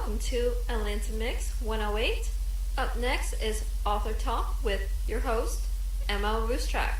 welcome to Atlanta Mix 108. Up next is Author Talk with your host, M.L.Ruscsak.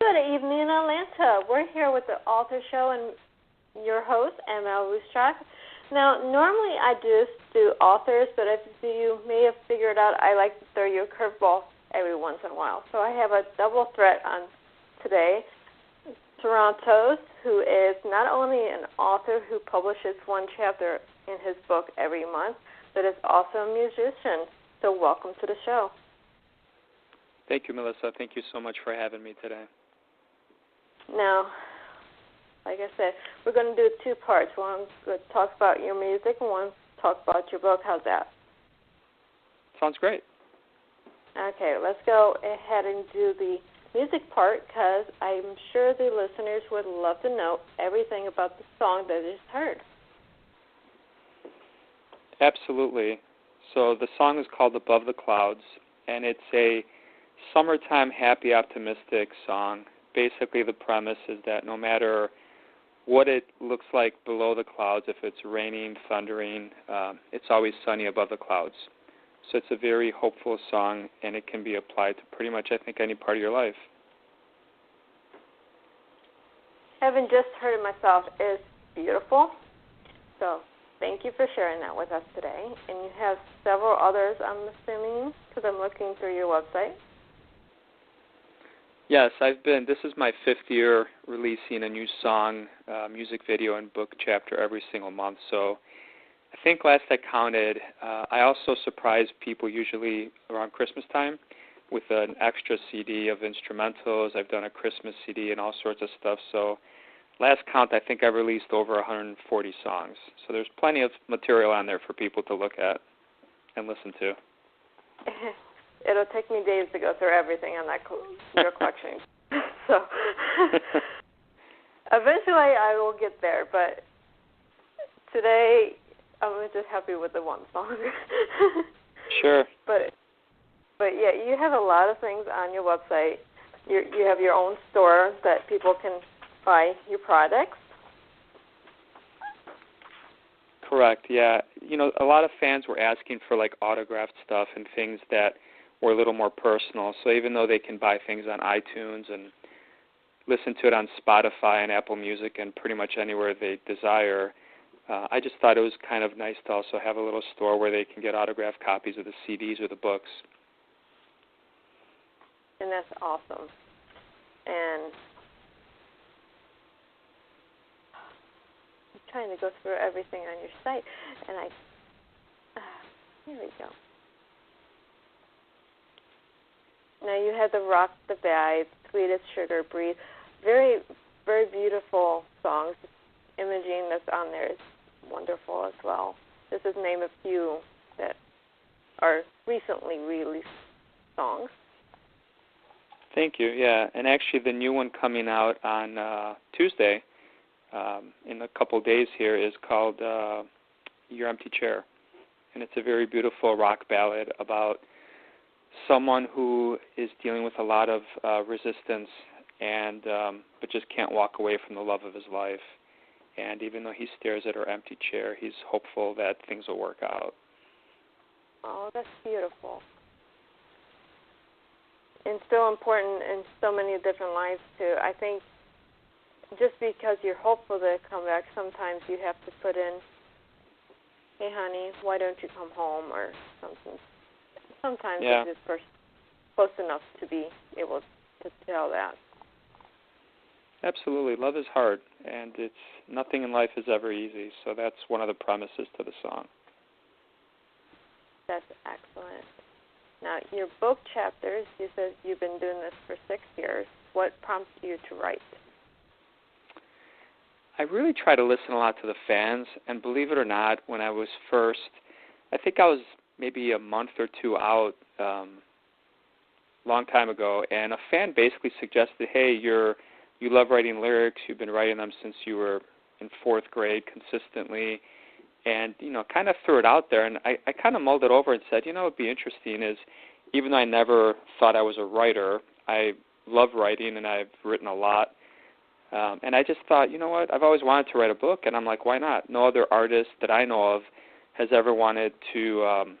Good evening, Atlanta. We're here with the Author Show and your host, M.L.Ruscsak. Now, normally I just do authors, but as you may have figured out, I like to throw you a curveball every once in a while. So I have a double threat on today. Sarantos, who is not only an author who publishes one chapter in his book every month, but is also a musician. So welcome to the show. Thank you, Melissa. Thank you so much for having me today. Now, like I said, we're going to do two parts. One, going to talk about your music, and one, talk about your book. How's that? Sounds great. Okay, let's go ahead and do the music part, because I'm sure the listeners would love to know everything about the song that they just heard. Absolutely. So the song is called Above the Clouds, and it's a summertime happy, optimistic song. Basically, the premise is that no matter what it looks like below the clouds, if it's raining, thundering, it's always sunny above the clouds. So it's a very hopeful song, and it can be applied to pretty much, I think, any part of your life. Having just heard it myself is beautiful. So thank you for sharing that with us today. And you have several others, I'm assuming, because I'm looking through your website. Yes, this is my 5th year releasing a new song, music video, and book chapter every single month. So I think last I counted, I also surprise people usually around Christmas time with an extra CD of instrumentals. I've done a Christmas CD and all sorts of stuff. So last count, I think I've released over 140 songs. So there's plenty of material on there for people to look at and listen to. It'll take me days to go through everything on that your collection. So eventually I will get there, but today I'm just happy with the one song. Sure. But yeah, you have a lot of things on your website. You have your own store that people can buy your products. Correct, yeah. You know, a lot of fans were asking for like autographed stuff and things that were a little more personal. So even though they can buy things on iTunes and listen to it on Spotify and Apple Music and pretty much anywhere they desire, I just thought it was kind of nice to also have a little store where they can get autographed copies of the CDs or the books. And that's awesome. And I'm trying to go through everything on your site, and here we go. Now you have the Rock the Bag, Sweetest Sugar, Breathe. Very, very beautiful songs. The imaging that's on there is wonderful as well. This is name a few that are recently released songs. Thank you, yeah. And actually the new one coming out on Tuesday, in a couple days here, is called Your Empty Chair. And it's a very beautiful rock ballad about someone who is dealing with a lot of resistance and but just can't walk away from the love of his life. And even though he stares at her empty chair, he's hopeful that things will work out. Oh, that's beautiful. And so important in so many different lives, too. I think just because you're hopeful to come back, sometimes you have to put in, hey, honey, why don't you come home, or something. Sometimes it's just close enough to be able to tell that. Absolutely. Love is hard, and nothing in life is ever easy, so that's one of the premises to the song. That's excellent. Now, your book chapters, you said you've been doing this for 6 years. What prompted you to write? I really try to listen a lot to the fans, and believe it or not, when I was first, I think I was maybe a month or two out, long time ago, and a fan basically suggested, hey, you love writing lyrics, you've been writing them since you were in 4th grade consistently, and, kind of threw it out there, and I kind of mulled it over and said, what would be interesting is, even though I never thought I was a writer, I love writing, and I've written a lot, and I just thought, you know what, I've always wanted to write a book, and I'm like, why not? No other artist that I know of has ever wanted to,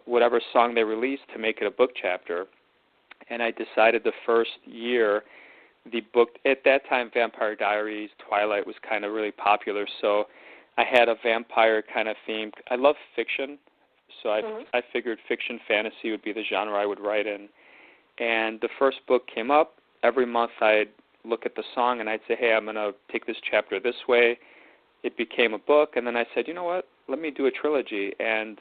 whatever song they released, to make it a book chapter. And I decided the first year the book at that time, Vampire Diaries, Twilight was kind of really popular, so I had a vampire kind of theme. I love fiction, so I figured fiction fantasy would be the genre I would write in. And the first book came up. Every month I'd look at the song and I'd say, hey, I'm going to take this chapter this way. It became a book, and then I said, you know what, let me do a trilogy. And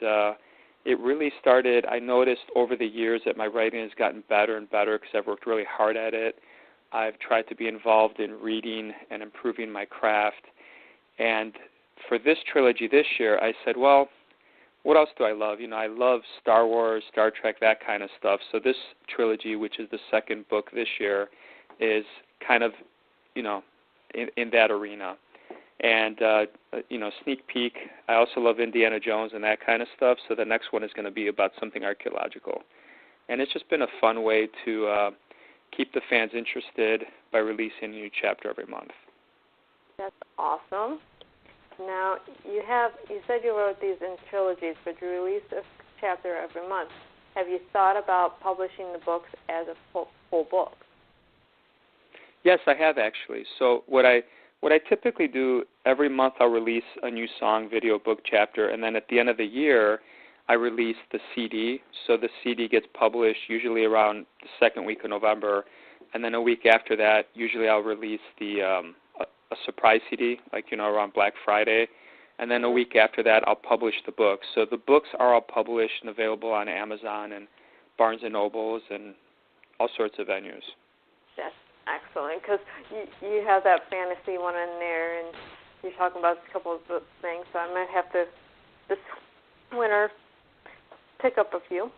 it really started, I noticed over the years that my writing has gotten better and better because I've worked really hard at it. I've tried to be involved in reading and improving my craft. And for this trilogy this year, I said, well, what else do I love? You know, I love Star Wars, Star Trek, that kind of stuff. So this trilogy, which is the second book this year, is kind of, you know, in that arena. And, you know, sneak peek, I also love Indiana Jones and that kind of stuff, so the next one is going to be about something archaeological. And it's just been a fun way to keep the fans interested by releasing a new chapter every month. That's awesome. Now, you said you wrote these in trilogies, but you release a chapter every month. Have you thought about publishing the books as a full book? Yes, I have actually. So what I typically do, every month I'll release a new song, video, book chapter, and then at the end of the year I release the CD. So the CD gets published usually around the second week of November, and then a week after that, usually I'll release a surprise CD, like, you know, around Black Friday, and then a week after that I'll publish the books. So the books are all published and available on Amazon and Barnes & Nobles and all sorts of venues. That's excellent, because you have that fantasy one in there, and you're talking about a couple of things, so I might have to this winter pick up a few.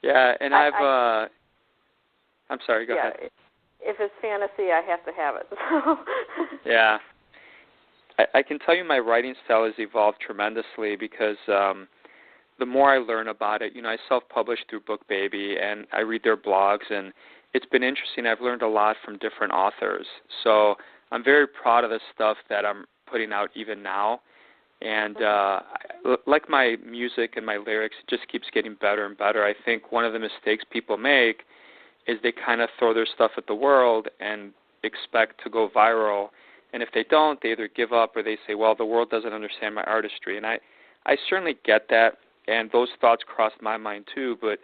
Yeah, and I'm sorry, go ahead. If it's fantasy, I have to have it. So. Yeah. I can tell you my writing style has evolved tremendously because the more I learn about it, you know, I self-publish through BookBaby, and I read their blogs, and it's been interesting. I've learned a lot from different authors. So I'm very proud of the stuff that I'm putting out even now. And like my music and my lyrics, it just keeps getting better and better. I think one of the mistakes people make is they kind of throw their stuff at the world and expect to go viral. And if they don't, they either give up or they say, well, the world doesn't understand my artistry. And I certainly get that, and those thoughts crossed my mind too, but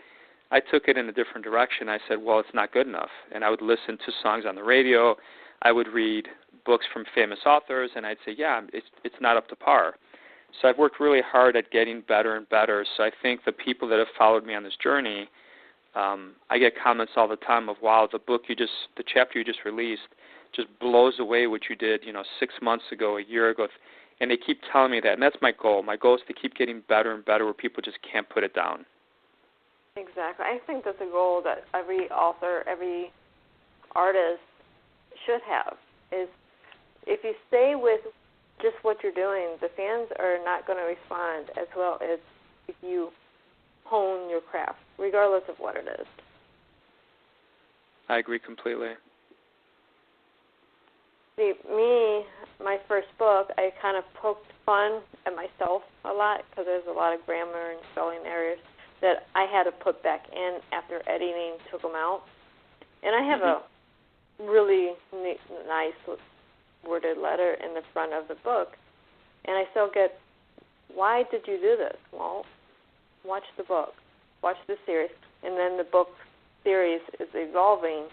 I took it in a different direction. I said, well, it's not good enough. And I would listen to songs on the radio. I would read books from famous authors, and I'd say, yeah, it's not up to par. So I've worked really hard at getting better and better. So I think the people that have followed me on this journey, I get comments all the time of, wow, the chapter you just released just blows away what you did, 6 months ago, a year ago. And they keep telling me that, and that's my goal. My goal is to keep getting better and better where people just can't put it down. Exactly. I think that's a goal that every author, every artist should have, is if you stay with just what you're doing, the fans are not going to respond as well as if you hone your craft, regardless of what it is. I agree completely. See, my first book, I kind of poked fun at myself a lot because there's a lot of grammar and spelling errors that I had to put back in after editing took them out. And I have a really nice worded letter in the front of the book, and I still get, why did you do this? Well, watch the book, watch the series, and then the book series is evolving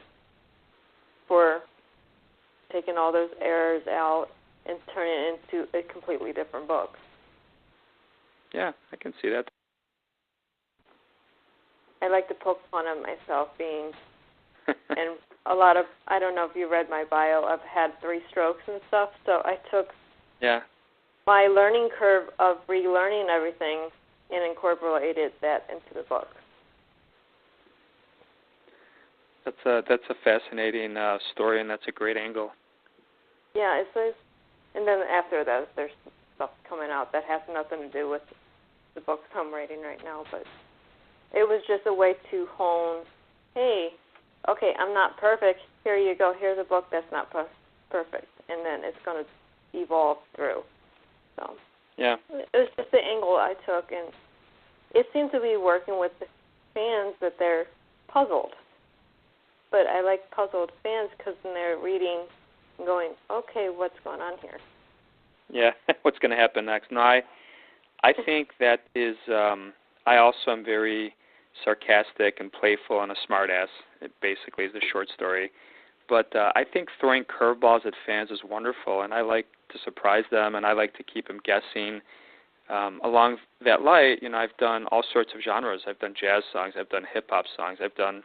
for taking all those errors out and turning it into a completely different book. Yeah, I can see that. I like to poke fun at myself being, and a lot of, I don't know if you read my bio, I've had 3 strokes and stuff, so I took my learning curve of relearning everything and incorporated that into the book. That's a fascinating story, and that's a great angle. Yeah, and then after that, there's stuff coming out that has nothing to do with the books I'm writing right now, but it was just a way to hone, hey, okay, I'm not perfect. Here you go. Here's a book that's not perfect, and then it's going to evolve through. So yeah, it was just the angle I took, and it seemed to be working with the fans that they're puzzled. but I like puzzled fans because then they're reading and going, okay, what's going on here? Yeah, what's going to happen next? No, I think that is, I also am very sarcastic and playful and a smartass. It basically is the short story. But I think throwing curveballs at fans is wonderful, and I like to surprise them, and I like to keep them guessing. Along that light, I've done all sorts of genres. I've done jazz songs, I've done hip-hop songs, I've done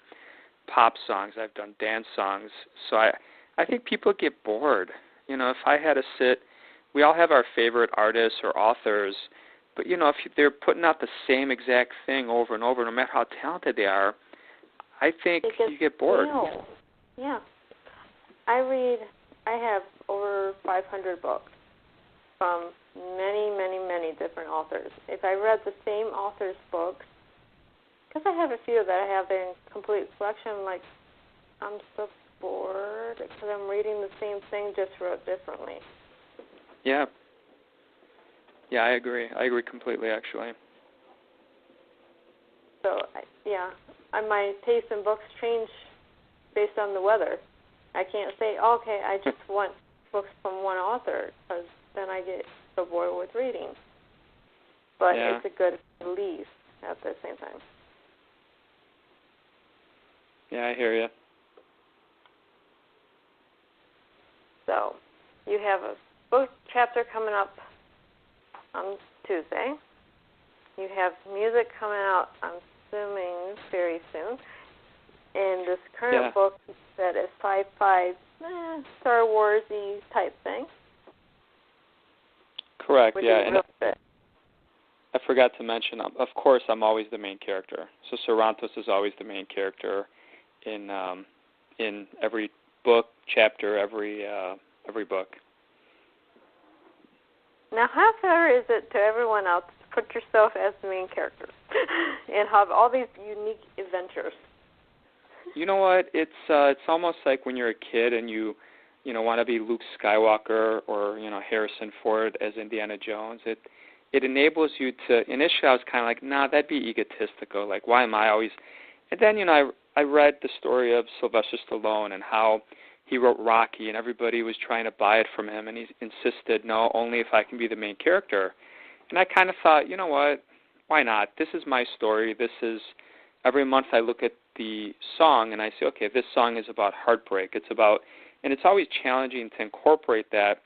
pop songs, I've done dance songs. So I think people get bored. If I had to sit, we all have our favorite artists or authors, but, if they're putting out the same exact thing over and over, no matter how talented they are, I think you get bored. Yeah. I have over 500 books from many, many, many different authors. If I read the same author's books, because I have a few that I have there in complete selection, I'm so bored because I'm reading the same thing just wrote differently. Yeah. Yeah, I agree. I agree completely, actually. So, my taste in books change based on the weather. I can't say, okay, I just want books from one author, because then I get so bored with reading. But it's a good release at the same time. Yeah, I hear you. So, you have a book chapter coming up on Tuesday. You have music coming out, I'm assuming, very soon. And this current book that is sci-fi, Star Wars-y type thing. Correct, and I forgot to mention, of course, I'm always the main character. So Sarantos is always the main character in every book, chapter, every book. Now, how fair is it to everyone else to put yourself as the main character and have all these unique adventures? You know what? It's almost like when you're a kid and you want to be Luke Skywalker or Harrison Ford as Indiana Jones. It enables you to. Initially, I was kind of like, nah, that'd be egotistical. Like, why am I always? And then I read the story of Sylvester Stallone and how he wrote Rocky, and everybody was trying to buy it from him, and he insisted, no, only if I can be the main character. And I kind of thought, you know what? Why not? This is my story. This is every month I look at the song and I say, okay, this song is about heartbreak. It's about, and it's always challenging to incorporate that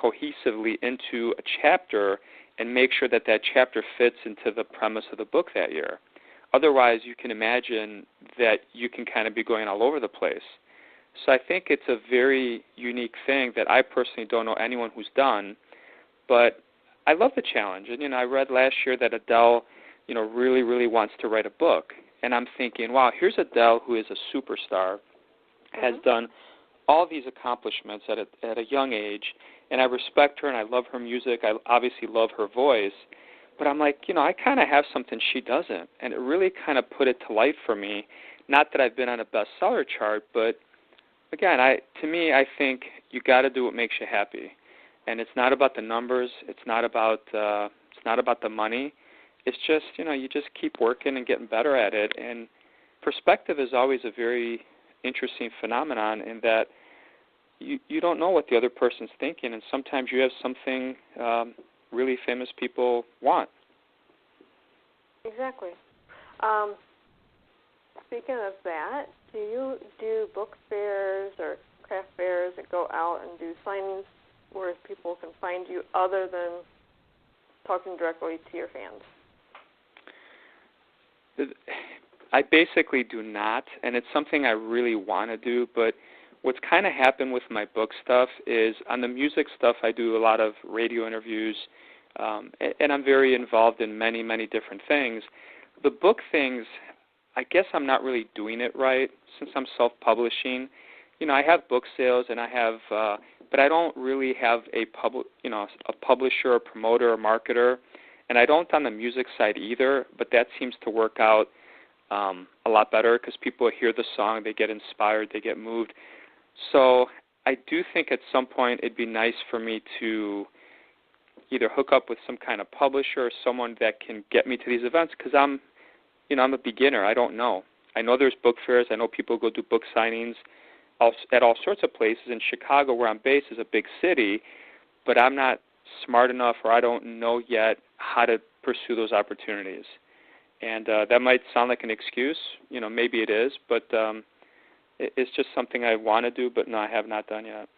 cohesively into a chapter and make sure that that chapter fits into the premise of the book that year. Otherwise, you can imagine that you can kind of be going all over the place. So I think it's a very unique thing that I personally don't know anyone who's done, but I love the challenge. And, I read last year that Adele, really, really wants to write a book. And I'm thinking, wow, here's Adele, who is a superstar, has done all these accomplishments at a young age, and I respect her and I love her music. I obviously love her voice. But I'm like, I kind of have something she doesn't. And it really kind of put it to light for me. Not that I've been on a bestseller chart, but again, to me, I think you got to do what makes you happy. And it's not about the numbers. It's not about the money. It's just, you just keep working and getting better at it. And perspective is always a very interesting phenomenon in that you don't know what the other person's thinking, and sometimes you have something really famous people want. Exactly. Speaking of that, do you do book fairs or craft fairs that go out and do signings where people can find you other than talking directly to your fans? I basically do not, and it's something I really want to do, but what's kind of happened with my book stuff is on the music stuff I do a lot of radio interviews, and I'm very involved in many, many different things. The book things, I guess I'm not really doing it right since I'm self-publishing. I have book sales and I have, but I don't really have a publisher, a promoter, or marketer, and I don't on the music side either. But that seems to work out a lot better because people hear the song, they get inspired, they get moved. So I do think at some point it'd be nice for me to either hook up with some kind of publisher or someone that can get me to these events because I'm a beginner. I don't know. I know there's book fairs. I know people go do book signings at all sorts of places. In Chicago, where I'm based, is a big city, but I'm not smart enough, or I don't know yet how to pursue those opportunities. And that might sound like an excuse. Maybe it is, but it's just something I want to do, but no, I have not done yet.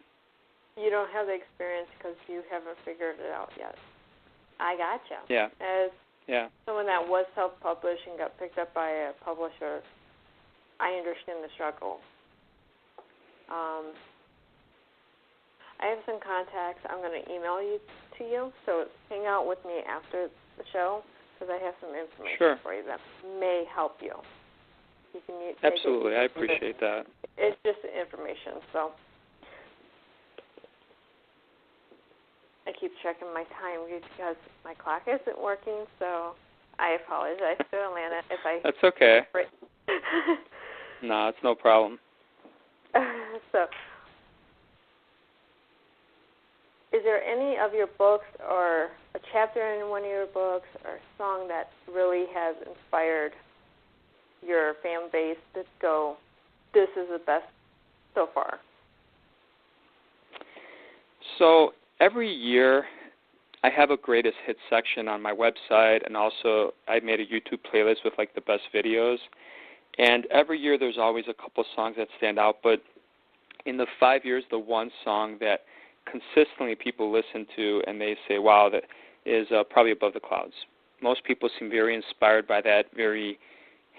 You don't have the experience because you haven't figured it out yet. I gotcha. Yeah. As someone that was self-published and got picked up by a publisher, I understand the struggle. I have some contacts. I'm going to email you to you, so hang out with me after the show because I have some information for you that may help you. You can Absolutely, I appreciate that. It's just information, so I keep checking my time because my clock isn't working, so I apologize to Atlanta if I... That's okay. No, it's no problem. So, is there any of your books or a chapter in one of your books or a song that really has inspired your fan base to go, this is the best so far? So every year I have a greatest hits section on my website, and also I made a YouTube playlist with like the best videos. And every year there's always a couple songs that stand out, but in the 5 years, the one song that consistently people listen to and they say, wow, that is probably Above the Clouds. Most people seem very inspired by that, very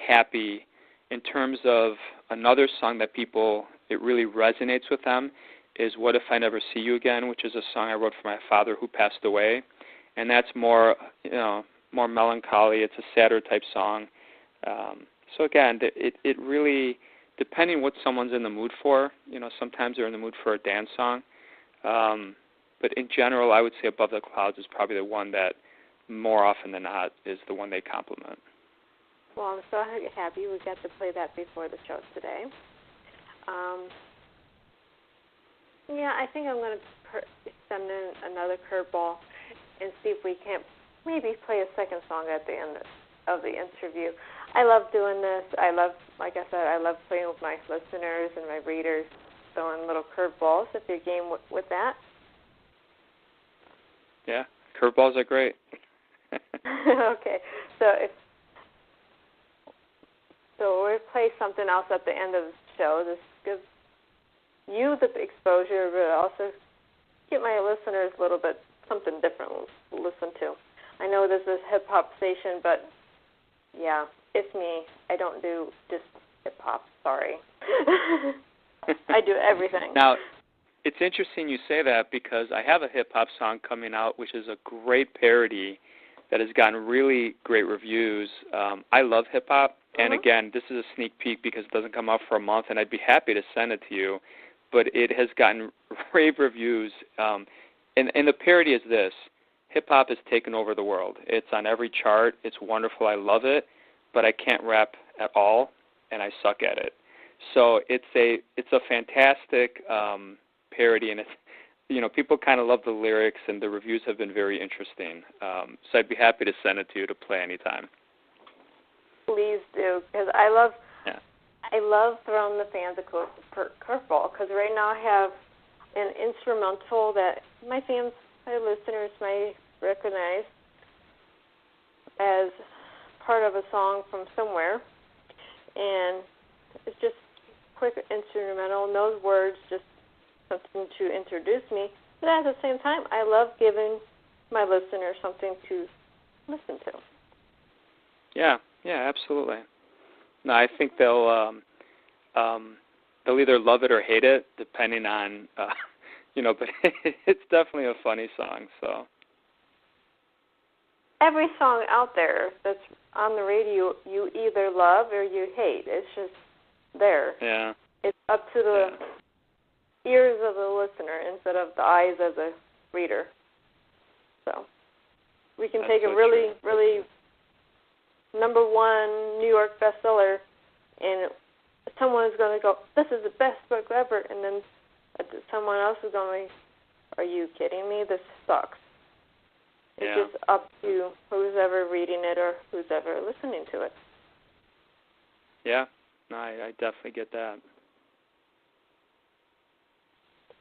happy. In terms of another song that it really resonates with them is What If I Never See You Again, which is a song I wrote for my father who passed away. And that's more melancholy. It's a sadder type song. So again, it really, depending what someone's in the mood for, sometimes they're in the mood for a dance song. But in general, I would say Above the Clouds is probably the one that more often than not is the one they compliment. Well, I'm so happy we got to play that before the show today. I think I'm going to send in another curveball and see if we can't maybe play a second song at the end of the interview. I love doing this. Like I said, I love playing with my listeners and my readers, throwing little curveballs if you're game with that. Yeah, curveballs are great. Okay, so we'll play something else at the end of the show. This gives you the exposure, but also get my listeners a little bit something different to listen to. I know this is hip-hop station, but yeah, it's me. I don't do just hip-hop. Sorry. I do everything. Now, it's interesting you say that because I have a hip-hop song coming out, which is a great parody that has gotten really great reviews. I love hip-hop, and again, this is a sneak peek because it doesn't come out for a month, and I'd be happy to send it to you, but it has gotten rave reviews. And the parody is this: hip-hop has taken over the world. It's on every chart. It's wonderful. I love it, but I can't rap at all, and I suck at it. So it's a fantastic parody, and it's, people kind of love the lyrics, and the reviews have been very interesting. So I'd be happy to send it to you to play anytime. Please do, because I love throwing the fans a curveball, because right now I have an instrumental that my fans, my listeners may recognize as part of a song from somewhere, and it's just quick instrumental, no words, just something to introduce me. But at the same time, I love giving my listeners something to listen to. Yeah, absolutely. No, I think they'll either love it or hate it, depending on, but it's definitely a funny song. So every song out there that's on the radio, you either love or you hate. It's just there. Yeah. It's up to the ears of the listener instead of the eyes of the reader. So we can take a really, really number one New York bestseller, and someone is going to go, this is the best book ever, and then someone else is going, are you kidding me? This sucks. It's just up to who's ever reading it or who's ever listening to it. Yeah, No, I definitely get that.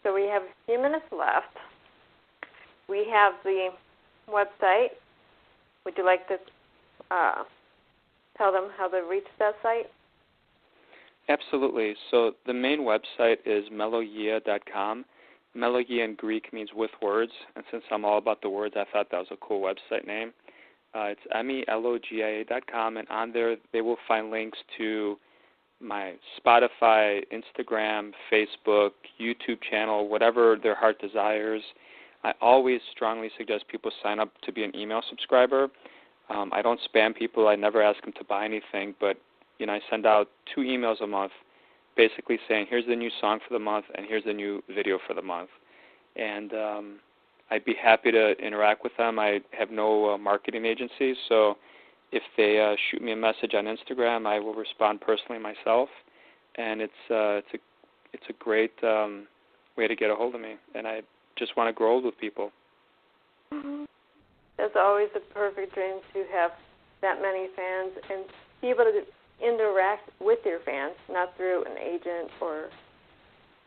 So we have a few minutes left. We have the website. Would you like to tell them how to reach that site? Absolutely. So the main website is mellowgia.com. Mellowgia in Greek means with words, and since I'm all about the words, I thought that was a cool website name. It's mellogia.com, and on there they will find links to my Spotify, Instagram, Facebook, YouTube channel, whatever their heart desires. I always strongly suggest people sign up to be an email subscriber. I don't spam people. I never ask them to buy anything, but I send out 2 emails a month basically saying, here's the new song for the month and here's the new video for the month. And I'd be happy to interact with them. I have no marketing agency, so if they shoot me a message on Instagram, I will respond personally myself. And it's a great way to get a hold of me. And I just want to grow old with people. Mm-hmm. It's always a perfect dream to have that many fans and be able to interact with your fans, not through an agent or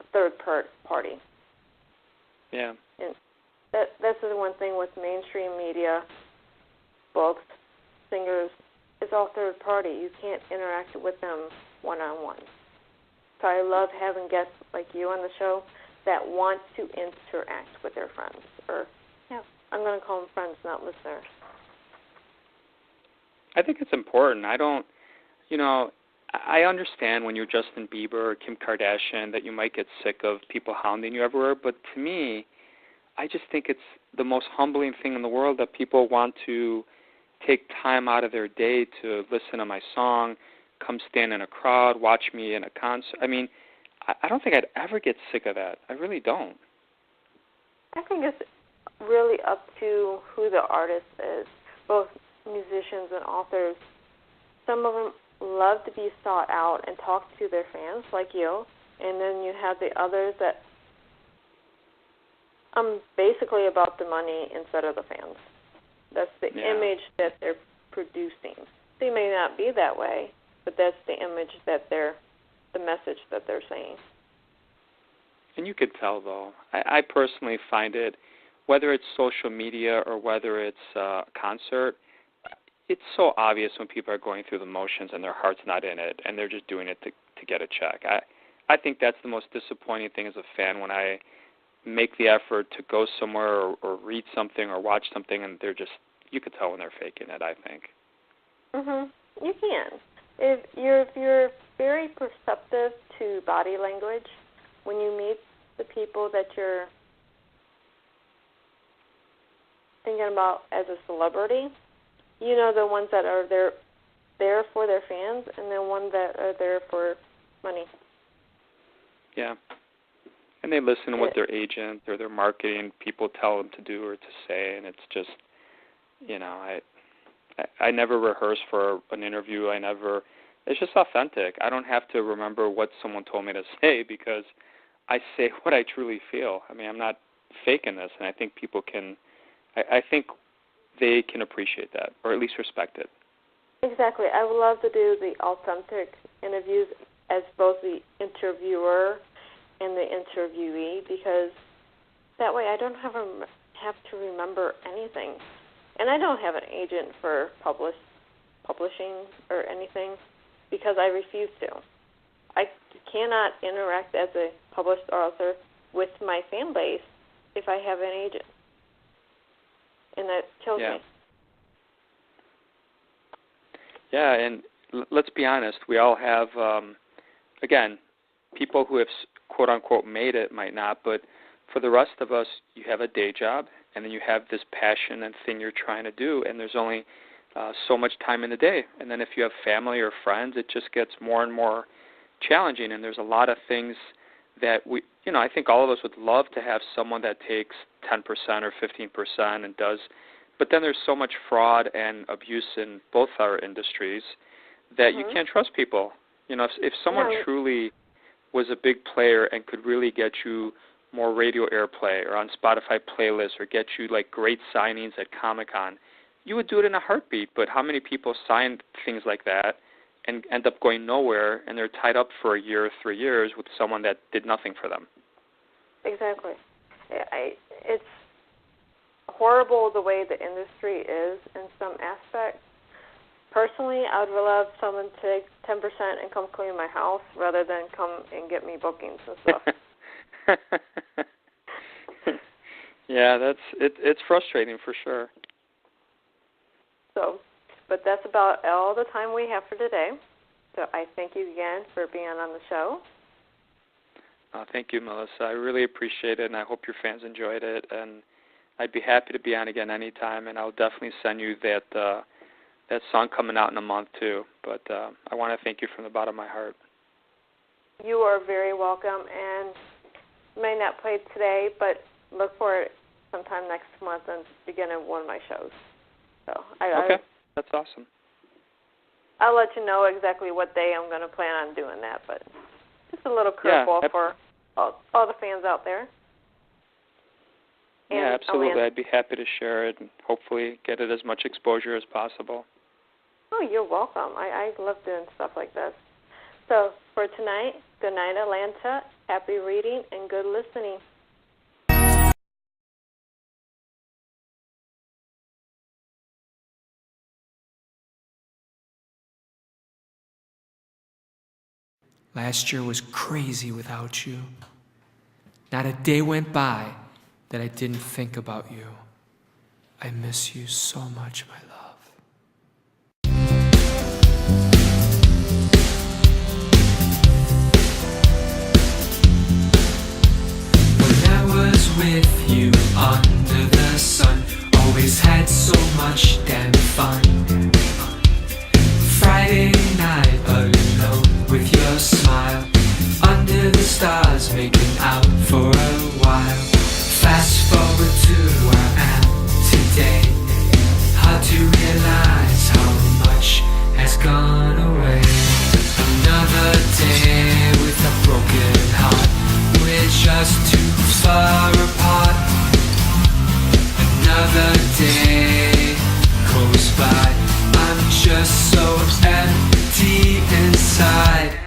a third party. Yeah. And that's the one thing with mainstream media, books, singers, it's all third party. You can't interact with them one-on-one. So I love having guests like you on the show that want to interact with their friends. Or, I'm going to call them friends, not listeners. I think it's important. I understand when you're Justin Bieber or Kim Kardashian that you might get sick of people hounding you everywhere, but to me, I just think it's the most humbling thing in the world that people want to take time out of their day to listen to my song, come stand in a crowd, watch me in a concert. I mean, I don't think I'd ever get sick of that. I really don't. I think it's really up to who the artist is, both musicians and authors. Some of them love to be sought out and talk to their fans like you, and then you have the others that basically about the money instead of the fans. That's the image that they're producing. They may not be that way, but that's the image that the message that they're saying. And you could tell, though. I personally find it, whether it's social media or whether it's a concert, it's so obvious when people are going through the motions and their heart's not in it, and they're just doing it to get a check. I think that's the most disappointing thing as a fan, when I make the effort to go somewhere or read something or watch something, and you could tell when they're faking it, I think. You can. If you're very perceptive to body language, when you meet the people that you're thinking about as a celebrity, you know the ones that are there for their fans and the ones that are there for money. Yeah. And they listen to what their agent or their marketing people tell them to do or to say, and it's just, I never rehearse for an interview. It's just authentic. I don't have to remember what someone told me to say because I say what I truly feel. I mean, I'm not faking this, and I think people I think they can appreciate that, or at least respect it. Exactly. I would love to do the authentic interviews as both the interviewer and the interviewee, because that way I don't have to remember anything. And I don't have an agent for publishing or anything because I refuse to. I cannot interact as a published author with my fan base if I have an agent. And that kills me. Yeah, and let's be honest. We all have, again, people who have, quote-unquote, made it might not, but for the rest of us, you have a day job, and then you have this passion and thing you're trying to do, and there's only so much time in the day. And then if you have family or friends, it just gets more and more challenging, and there's a lot of things that I think all of us would love to have someone that takes 10% or 15% and does, but then there's so much fraud and abuse in both our industries that you can't trust people. If someone truly was a big player and could really get you more radio airplay or on Spotify playlists or get you like great signings at Comic-Con, you would do it in a heartbeat. But how many people signed things like that and end up going nowhere, and they're tied up for a year or 3 years with someone that did nothing for them. Exactly. It's horrible the way the industry is in some aspects. Personally, I would rather have someone take 10% and come clean my house rather than come and get me bookings and stuff. Yeah, it's frustrating for sure. So, but that's about all the time we have for today. So I thank you again for being on the show. Thank you, Melissa. I really appreciate it, and I hope your fans enjoyed it. And I'd be happy to be on again anytime, and I'll definitely send you that song coming out in a month too. But I want to thank you from the bottom of my heart. You are very welcome, and may not play today, but look for it sometime next month and begin at one of my shows. So okay, that's awesome. I'll let you know exactly what day I'm going to plan on doing that, but just a little curveball for all the fans out there. And yeah, absolutely. I'd be happy to share it and hopefully get it as much exposure as possible. Oh, you're welcome. I love doing stuff like this. So for tonight, good night, Atlanta. Happy reading and good listening. Last year was crazy without you. Not a day went by that I didn't think about you. I miss you so much, my love. When I was with you under the sun, always had so much damn fun. Friday night alone with your smile, under the stars making out for a while. Fast forward to where I am today, hard to realize how much has gone away. Another day with a broken heart, we're just too far apart. Another day goes by, I'm just so empty inside.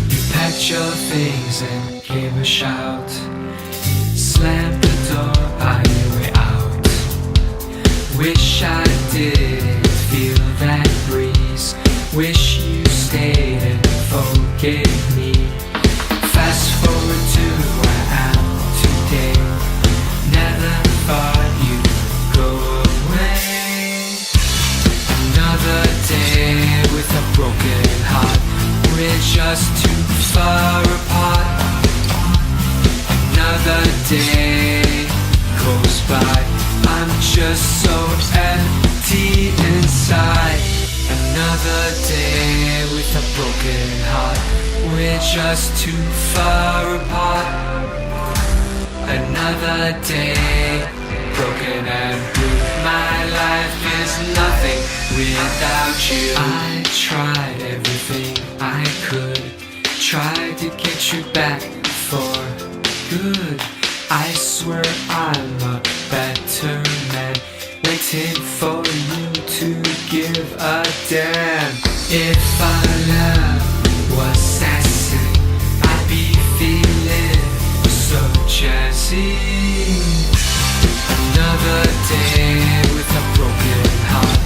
You packed your things and gave a shout, slammed the door on your way out. Wish I didn't feel that breeze, wish you stayed and forgave me. Fast forward to where I am today, never thought you'd go away. Another day with a broken heart, we're just too far apart. Another day goes by, I'm just so empty inside. Another day with a broken heart, we're just too far apart. Another day, broken and blue, my life is nothing without you. I tried everything I could, tried to get you back for good. I swear I'm a better man, waiting for you to give a damn. If our love was sassy, I'd be feeling so jazzy. Another day with a broken heart,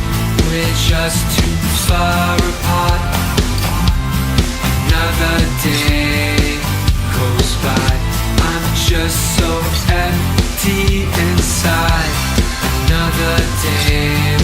we're just too far apart. Another day goes by, I'm just so empty inside. Another day